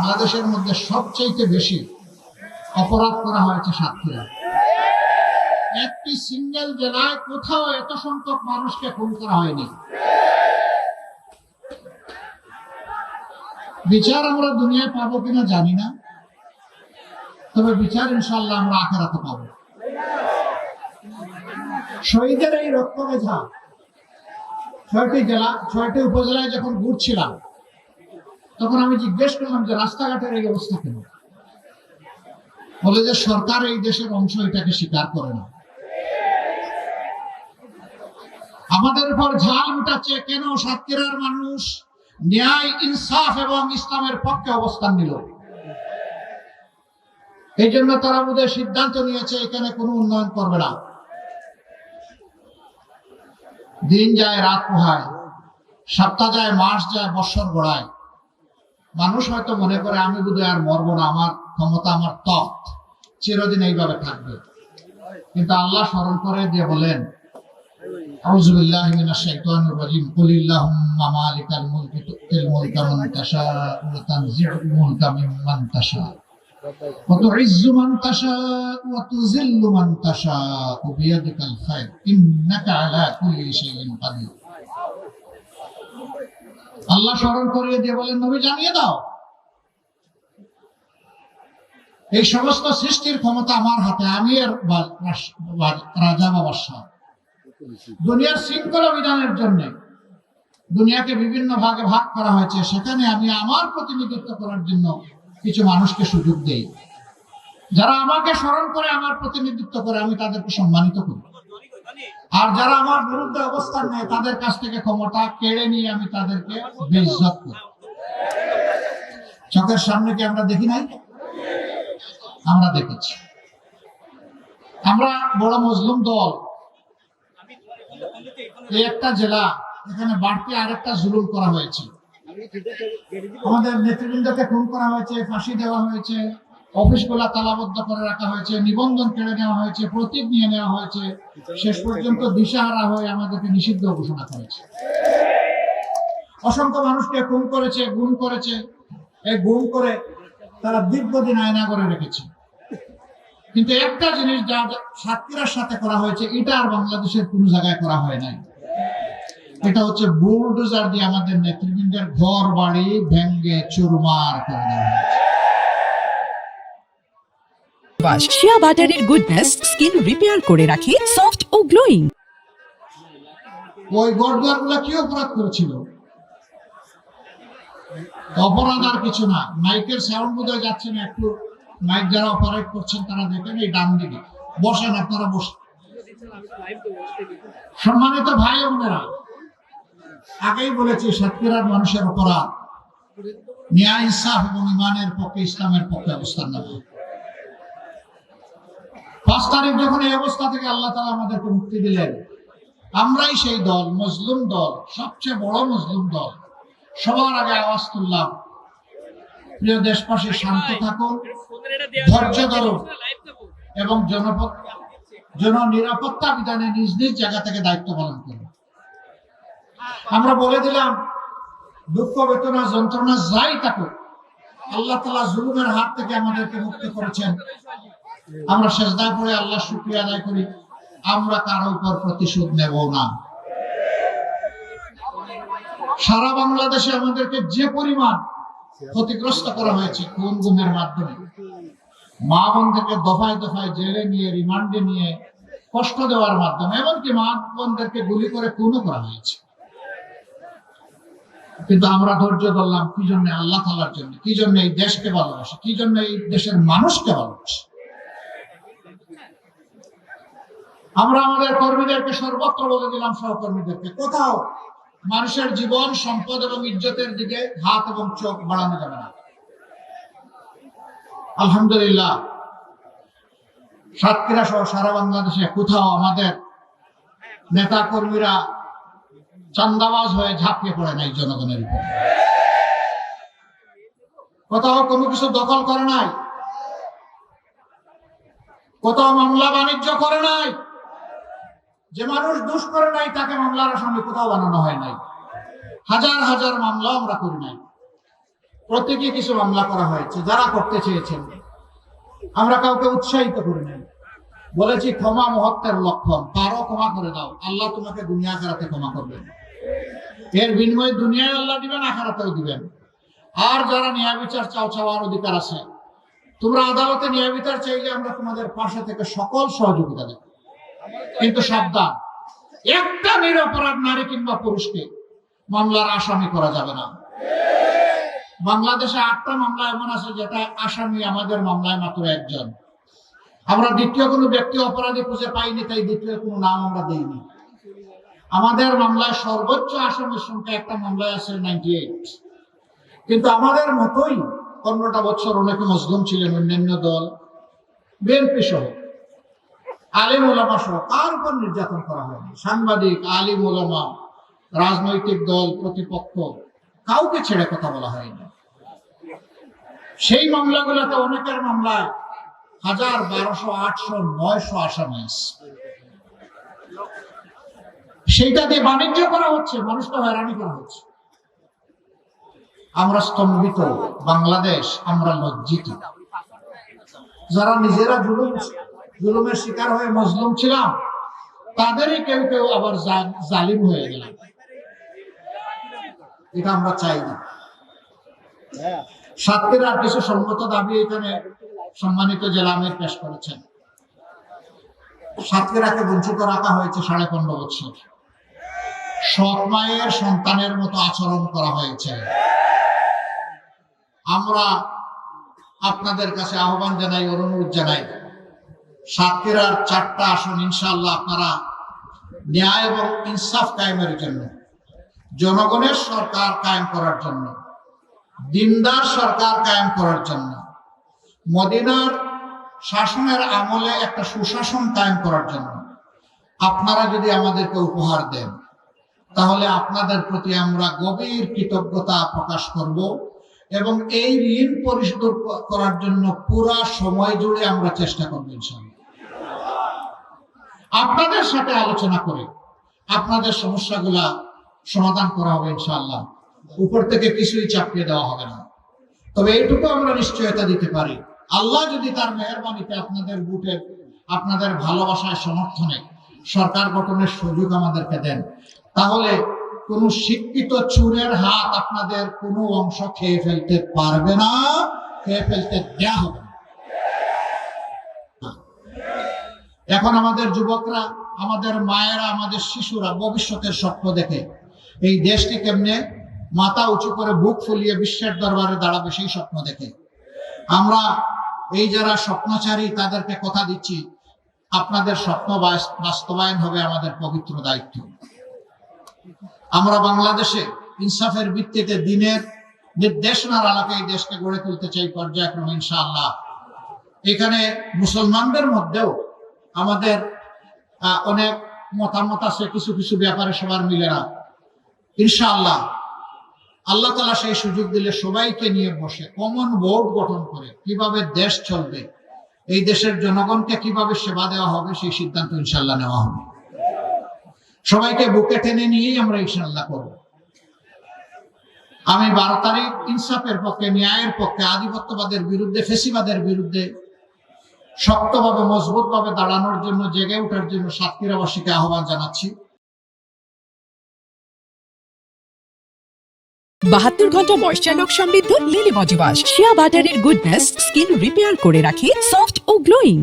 বাংলাদেশের মধ্যে সবচেয়ে বেশি অপরাধ করা হয়েছে সাতক্ষীরা। একটি সিঙ্গেল জেলায় কোথাও এত সংখ্যক মানুষকে খুন করা হয়নি। বিচার আমরা দুনিয়ায় পাবো কিনা জানি না, তবে বিচার ইনশাআল্লাহ আমরা আখিরাতে পাবো। শহীদের এই রক্ত মেঝা 6টি জেলা 6টি উপজেলায় যখন ঘুরছিলাম, তখন আমি জিজ্ঞেস করলাম যে রাস্তাঘাটের এই অবস্থা কেন? বলে যে সরকার এই দেশের অংশ, এটাকে স্বীকার করে না। আমাদের উপর ঝাল উঠাচ্ছে কেন? সাতক্ষীরার মানুষ ন্যায়, ইনসাফ এবং ইসলামের পক্ষে অবস্থান নিল। এই জন্য তারা বোধহয় সিদ্ধান্ত নিয়েছে এখানে কোনো উন্নয়ন করবে না। দিন যায়, রাত পোহায়, সপ্তাহ যায়, মাস যায়, বৎসর গড়ায়। মানুষ হয়তো মনে করে আমি বোধহয় আর মরবো না, আমার ক্ষমতা, আমার তখ্ত চিরদিন এইভাবে থাকবে। কিন্তু আল্লাহ স্মরণ করে দিয়ে বলেন, আউযু বিল্লাহি মিনাশ শাইতানির রাজিম, কুলিল্লাহুম্মা মালিকাল মুলকি তুতিল মুলকা মান তাশাউ ওয়া তানজিউল মুলকা মিম্মান তাশাউ ওয়া তুইজ্জু মান তাশাউ ওয়া তুযিল্লু মান তাশাউ বিয়াদিকাল খায়র ইন্নাকা আলা কুল্লি শাইইন কাদির। আল্লাহ স্মরণ করিয়ে দিয়ে বলেন, নবী জানিয়ে দাও এই সমস্ত সৃষ্টির ক্ষমতা আমার হাতে, আমি এর রাজা বা বাদশা। দুনিয়ার শৃঙ্খলা বিধানের জন্য দুনিয়াকে বিভিন্ন ভাগে ভাগ করা হয়েছে, সেখানে আমি আমার প্রতিনিধিত্ব করার জন্য কিছু মানুষকে সুযোগ দেই। যারা আমাকে স্মরণ করে, আমার প্রতিনিধিত্ব করে, আমি তাদেরকে সম্মানিত করি। আর যারা আমার বিরুদ্ধে অবস্থান নেয়, তাদের কাছ থেকে ক্ষমতা কেড়ে নিয়ে আমি তাদেরকে বেইজ্জত করি। চোখের সামনে কি আমরা দেখি নাই? আমরা দেখেছি। আমরা বড় মজলুম দল, এই একটা জেলা, এখানে বাড়তি আরেকটা জুলুম করা হয়েছে। আমাদের নেতৃবৃন্দকে খুন করা হয়েছে, ফাঁসি দেওয়া হয়েছে, অফিসগুলা তালাবদ্ধ করে রাখা হয়েছে, নিবন্ধন কেড়ে নেওয়া হয়েছে, প্রতীক নিয়ে নেওয়া হয়েছে, শেষ পর্যন্ত দিশাহারা হয়ে আমাদেরকে নিষিদ্ধ ঘোষণা করেছে। অসংখ্য মানুষকে খুন করেছে, গুম করেছে। এই গুম করে তারা দীর্ঘদিন আয়না করে রেখেছে। কিন্তু একটা জিনিস যা সাতক্ষীরার সাথে করা হয়েছে, এটা আর বাংলাদেশের কোন জায়গায় করা হয় নাই। এটা হচ্ছে বুলডোজার দিয়ে আমাদের নেতৃবৃন্দের ঘর বাড়ি ভেঙ্গে চুরমার করে দেওয়া হয়েছে। শিয়া বাটারের গুডনেস স্কিন রিপেয়ার করে রাখে সফট ও গ্লোয়িং। ওই গড়দুয়ার গুলা কি অপরাধ করেছিল? অপরাধ আর কিছু না। মাইকের সাউন্ড বোধহয় যাচ্ছে না, একটু মাইক যারা অপারেট করছেন তারা দেখেন, এই ডান দিকে বসেন, আপনারা বসেন। সম্মানিত ভাই ও বোনেরা, আগেই বলেছি সাতক্ষীরার মানুষের অপরাধ ন্যায়, ইনসাফ এবং ইমানের পক্ষে, ইসলামের পক্ষে অবস্থান নেবে। 5 তারিখ যখন এই অবস্থা থেকে আল্লাহ তাআলা আমাদেরকে মুক্তি দিলেন, আমরাই সেই দল, মজলুম দল, সবচেয়ে বড় মজলুম দল। সবার আগে আওয়াজ তুললাম, প্রিয় দেশবাসী, শান্ত থাকুন, ধৈর্য ধরুন এবং জননিরাপত্তা বিধানে নিজ নিজ জায়গা থেকে দায়িত্ব পালন করুন। আমরা বলে দিলাম, দুঃখ, বেদনা, যন্ত্রণা যাই থাকুক, আল্লাহ তাআলা জুলুমের হাত থেকে আমাদেরকে মুক্ত করেছেন। আমরা সেজদায় পড়ে আল্লাহ শুকরিয়া আদায় করি। আমরা কারো উপর প্রতিশোধ নেব না। সারা বাংলাদেশে আমাদেরকে যে পরিমাণ ক্ষতিগ্রস্ত করা হয়েছে খুন গুমের মাধ্যমে, মা বোনদেরকে দফায় দফায় জেলে নিয়ে, রিমান্ডে নিয়ে কষ্ট দেওয়ার মাধ্যমে, এমনকি মা বোনদেরকে গুলি করে খুনও করা হয়েছে। কিন্তু আমরা ধৈর্য ধরলাম। কি জন্য? আল্লাহ তাআলার জন্য। কি জন্য? এই দেশকে ভালোবাসি। কি জন্য? এই দেশের মানুষকে ভালোবাসি। আমরা আমাদের কর্মীদেরকে সর্বত্র বলে দিলাম, সহকর্মীদেরকে, কোথাও মানুষের জীবন, সম্পদ এবং ইজ্জতের দিকে হাত এবং চোখ বাড়ানো যাবে না। আলহামদুলিল্লাহ, সাতক্ষীরা সহ সারা বাংলাদেশে কোথাও আমাদের নেতা কর্মীরা চান্দাবাজ হয়ে ঝাঁপিয়ে পড়ে নাই জনগণের উপর। কোথাও কোনো কিছু দখল করে নাই, কোথাও মামলা বাণিজ্য করে নাই। যে মানুষ দোষ করে নাই তাকে মামলার আসামি কোথাও বানানো হয় নাই। হাজার হাজার মামলা আমরা করি নাই। প্রত্যেকে কিছু মামলা করা হয়েছে, যারা করতে চেয়েছেন। আমরা কাউকে উৎসাহিত করি নাই, বলেছি ক্ষমা মহত্বের লক্ষণ, পারো ক্ষমা করে দাও, আল্লাহ তোমাকে দুনিয়া আখিরাতে ক্ষমা করবেন। এর বিনিময়ে দুনিয়ায় আল্লাহ দিবেন, আখিরাতেও দিবেন। আর যারা ন্যায় বিচার চাও, চাওয়ার অধিকার আছে, তোমরা আদালতে ন্যায় বিচার চাইলে আমরা তোমাদের পাশে থেকে সকল সহযোগিতা দেব। কিন্তু সাবধান, একটা নিরপরাধ নারী কিংবা পুরুষকে মামলার আসামি করা যাবে না। বাংলাদেশে 8টা মামলা এমন আছে যেটা আসামি আমাদের মামলায় মাত্র একজন। আমরা দ্বিতীয় কোনো ব্যক্তি অপরাধী খুঁজে পাইনি, তাই দ্বিতীয় কোনো নাম আমরা দেইনি। আমাদের মামলায় সর্বোচ্চ আসামির সংখ্যা একটা মামলায় আছে 98। কিন্তু আমাদের মতোই 15টা বছর অনেকে মজলুম ছিলেন, অন্যান্য দল, বিএনপি সহ, আলিম ওলামা সহ কার উপর নির্যাতন করা হয়নি। সাংবাদিক, আলিম ওলামা, রাজনৈতিক দল, প্রতিপক্ষ, কাউকে ছেড়ে কথা বলা হয়নি। সেই মামলাগুলোতে অনেকের মামলায় 1000, 1200, 800, 900 আসামি আছে। সেইটা দিয়ে বাণিজ্য করা হচ্ছে, মানুষকে হয়রানি করা হচ্ছে। আমরা স্তম্ভিত, বাংলাদেশ আমরা লজ্জিত। যারা নিজেরা জুলুমের শিকার হয়ে মজলুম ছিলাম, তাদেরই কেউ কেউ আবার জালিম হয়ে গেলাম। এটা আমরা চাই না। সাতক্ষীরার কিছু সঙ্গত দাবি এখানে সম্মানিত জেলা আমির পেশ করেছেন। সাতক্ষীরাকে বঞ্চিত রাখা হয়েছে 15.5 বছর। সৎ মায়ের সন্তানের মতো আচরণ করা হয়েছে। আমরা আপনাদের কাছে আহ্বান জানাই, অনুরোধ জানাই, সাতক্ষীরার 4টা আসন ইনশাআল্লাহ আপনারা ন্যায় এবং ইনসাফ কায়েমের জন্য, জনগণের সরকার কায়েম করার জন্য, দিনদার সরকার কায়েম করার জন্য, মদিনার শাসনের আমলে একটা সুশাসন কায়েম করার জন্য আপনারা যদি আমাদেরকে উপহার দেন, তাহলে আপনাদের প্রতি আমরা গভীর কৃতজ্ঞতা প্রকাশ করব এবং এই ঋণ পরিশোধ করার জন্য পুরা সময় জুড়ে আমরা চেষ্টা করব ইনশাআল্লাহ। আপনাদের সাথে আলোচনা করে আপনাদের সমস্যাগুলা সমাধান করা হবে ইনশাআল্লাহ। উপর থেকে কিছুই চাপিয়ে দেওয়া হবে না। তবে এইটুকু আমরা নিশ্চয়তা দিতে পারি, আল্লাহ যদি তার মেহেরবানিতে আপনাদের বুটের, আপনাদের ভালোবাসায়, সমর্থনে সরকার গঠনের সুযোগ আমাদেরকে দেন, তাহলে কোন শিক্ষিত চোরের হাত আপনাদের কোনো অংশ খেয়ে ফেলতে পারবে না, খেয়ে ফেলতে দেয়া হবে না। এখন আমাদের যুবকরা, আমাদের মায়েরা, আমাদের শিশুরা ভবিষ্যতের স্বপ্ন দেখে এই দেশটি কেমনে মাথা উঁচু করে বুক ফুলিয়ে বিশ্বের দরবারে দাঁড়াবে সেই স্বপ্ন দেখে। আমরা এই যারা স্বপ্নচারী তাদেরকে কথা দিচ্ছি, আপনাদের স্বপ্ন বাস্তবায়ন হবে আমাদের পবিত্র দায়িত্ব। আমরা বাংলাদেশে ইনসাফের ভিত্তিতে দিনের নির্দেশনার আলোকে এই দেশকে গড়ে তুলতে চাই পর্যায়ক্রমে ইনশাআল্লাহ। এখানে মুসলমানদের মধ্যেও আমাদের অনেক মতামত আছে, কিছু কিছু ব্যাপারে সবার মিলে না। ইনশাআল্লাহ আল্লাহ তাআলা সেই সুযোগ দিলে সবাইকে নিয়ে বসে কমন বোর্ড গঠন করে কিভাবে দেশ চলবে, এই দেশের জনগণকে কিভাবে সেবা দেওয়া হবে, সেই সিদ্ধান্ত ইনশাআল্লাহ নেওয়া হবে। সবাইকে বুকে টেনে নিয়েই আমরা ইনশাআল্লাহ করব। আমি 12 তারিখ ইনসাফের পক্ষে, ন্যায়ের পক্ষে, আধিপত্যবাদের বিরুদ্ধে, ফেসিবাদের বিরুদ্ধে শক্তভাবে, মজবুতভাবে দাঁড়ানোর জন্য, জেগে ওঠার জন্য সাতক্ষীরাবাসীকে আহ্বান জানাচ্ছি। 72 ঘন্টা ময়েশ্চার লক সমৃদ্ধ লিলি বডি ওয়াশ, শিয়া বাটারের গুডনেস স্কিন রিপেয়ার করে রাখে সফট ও গ্লোয়িং।